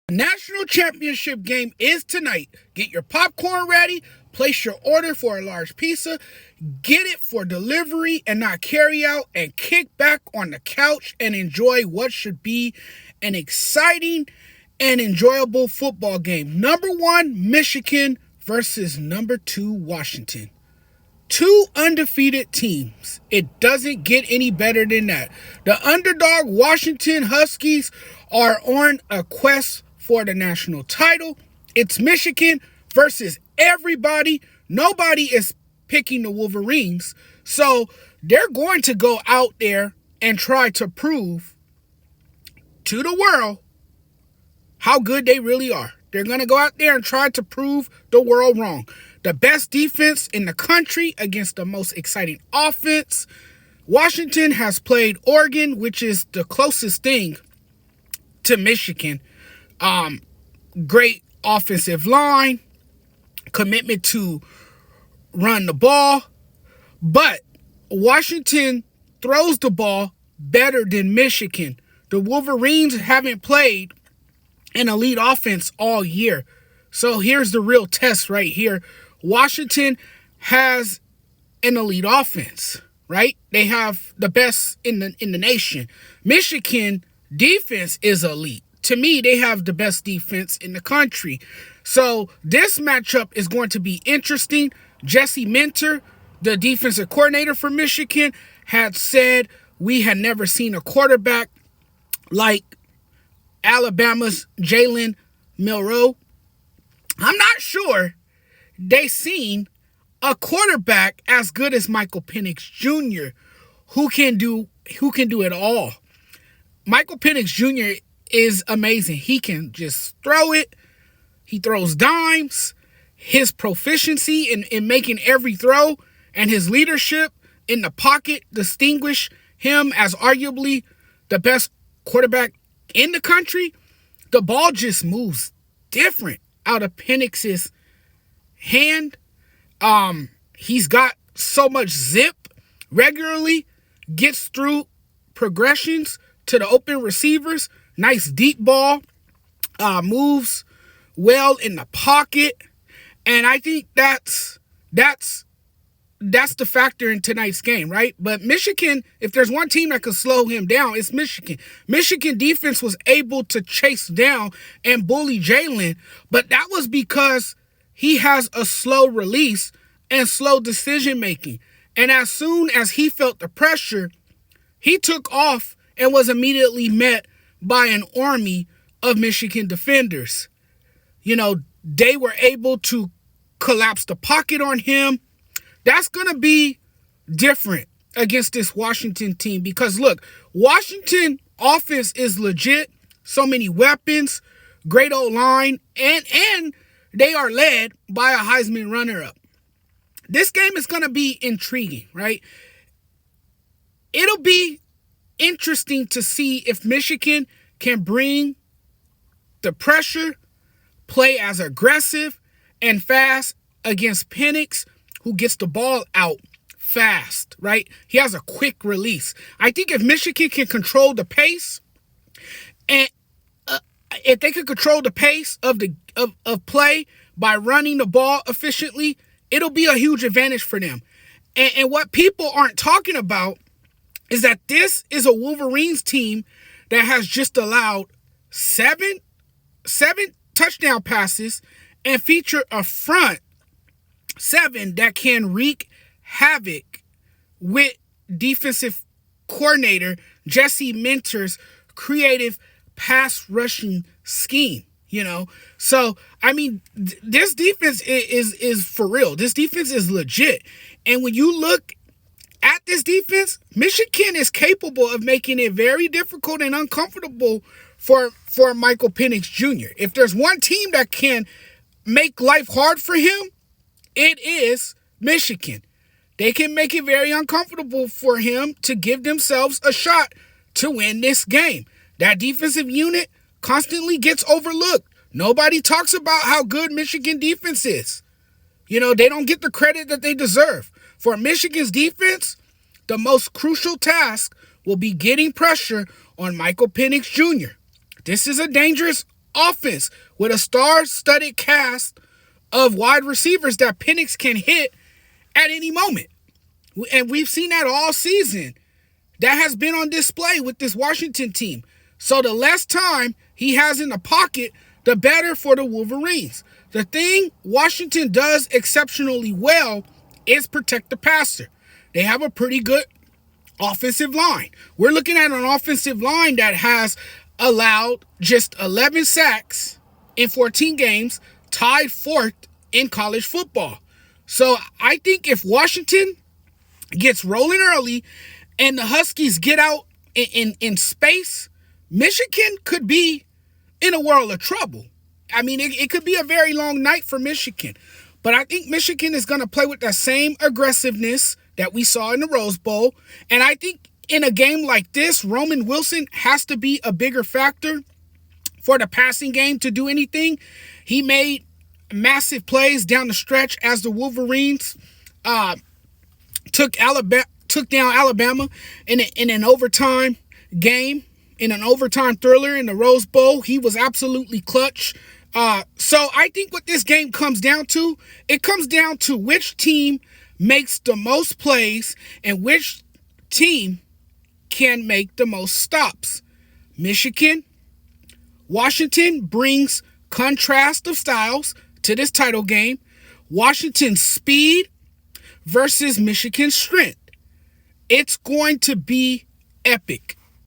The national championship game is tonight. Get your popcorn ready, place your order for a large pizza, get it for delivery and not carry out, and kick back on the couch and enjoy what should be an exciting and enjoyable football game. Number 1, Michigan versus number 2, Washington. Two undefeated teams. It doesn't get any better than that. The underdog Washington Huskies are on a quest for the national title. It's Michigan versus everybody. Nobody is picking the Wolverines. So they're going to go out there and try to prove to the world how good they really are. They're going to go out there and try to prove the world wrong. The best defense in the country against the most exciting offense. Washington has played Oregon, which is the closest thing to Michigan. Great offensive line, commitment to run the ball. But Washington throws the ball better than Michigan. The Wolverines haven't played an elite offense all year. So here's the real test right here. Washington has an elite offense, right? They have the best in the nation. Michigan defense is elite. To me, they have the best defense in the country. So this matchup is going to be interesting. Jesse Minter, the defensive coordinator for Michigan, had said we had never seen a quarterback like Alabama's Jalen Milroe. I'm not sure they seen a quarterback as good as Michael Penix Jr. who can do it all. Michael Penix Jr. is amazing. He can just throw it. He throws dimes. His proficiency in making every throw and his leadership in the pocket distinguish him as arguably the best quarterback in the country. The ball just moves different out of Penix's hand. He's got so much zip regularly, gets through progressions to the open receivers. Nice deep ball, moves well in the pocket. And I think that's the factor in tonight's game, right? But Michigan, if there's one team that could slow him down, it's Michigan. Michigan defense was able to chase down and bully Jalen, but that was because he has a slow release and slow decision making. And as soon as he felt the pressure, he took off and was immediately met by an army of Michigan defenders. You know, they were able to collapse the pocket on him. That's going to be different against this Washington team because, look, Washington offense is legit. So many weapons, great old line, and they are led by a Heisman runner-up. This game is going to be intriguing, right? It'll be interesting to see if Michigan can bring the pressure, play as aggressive and fast against Penix, who gets the ball out fast, right? He has a quick release. I think if Michigan can control the pace, and if they can control the pace of play by running the ball efficiently, it'll be a huge advantage for them. And what people aren't talking about is that this is a Wolverines team that has just allowed seven touchdown passes and feature a front seven that can wreak havoc with defensive coordinator Jesse Minter's creative pass rushing scheme, you know? So, I mean, this defense is for real. This defense is legit. And when you look at this defense, Michigan is capable of making it very difficult and uncomfortable for Michael Penix Jr. If there's one team that can make life hard for him, it is Michigan. They can make it very uncomfortable for him to give themselves a shot to win this game. That defensive unit constantly gets overlooked. Nobody talks about how good Michigan defense is. You know, they don't get the credit that they deserve. For Michigan's defense, the most crucial task will be getting pressure on Michael Penix Jr. This is a dangerous offense with a star-studded cast of wide receivers that Penix can hit at any moment. And we've seen that all season. That has been on display with this Washington team. So the less time he has in the pocket, the better for the Wolverines. The thing Washington does exceptionally well is protect the passer. They have a pretty good offensive line. We're looking at an offensive line that has allowed just 11 sacks in 14 games, tied fourth in college football. So I think if Washington gets rolling early and the Huskies get out in space, Michigan could be in a world of trouble. I mean, it could be a very long night for Michigan. But I think Michigan is going to play with that same aggressiveness that we saw in the Rose Bowl. And I think in a game like this, Roman Wilson has to be a bigger factor for the passing game to do anything. He made massive plays down the stretch as the Wolverines took down Alabama in an overtime game, in an overtime thriller in the Rose Bowl. He was absolutely clutch. So I think what this game comes down to, it comes down to which team makes the most plays and which team can make the most stops. Michigan, Washington brings contrast of styles to this title game. Washington's speed versus Michigan's strength. It's going to be epic.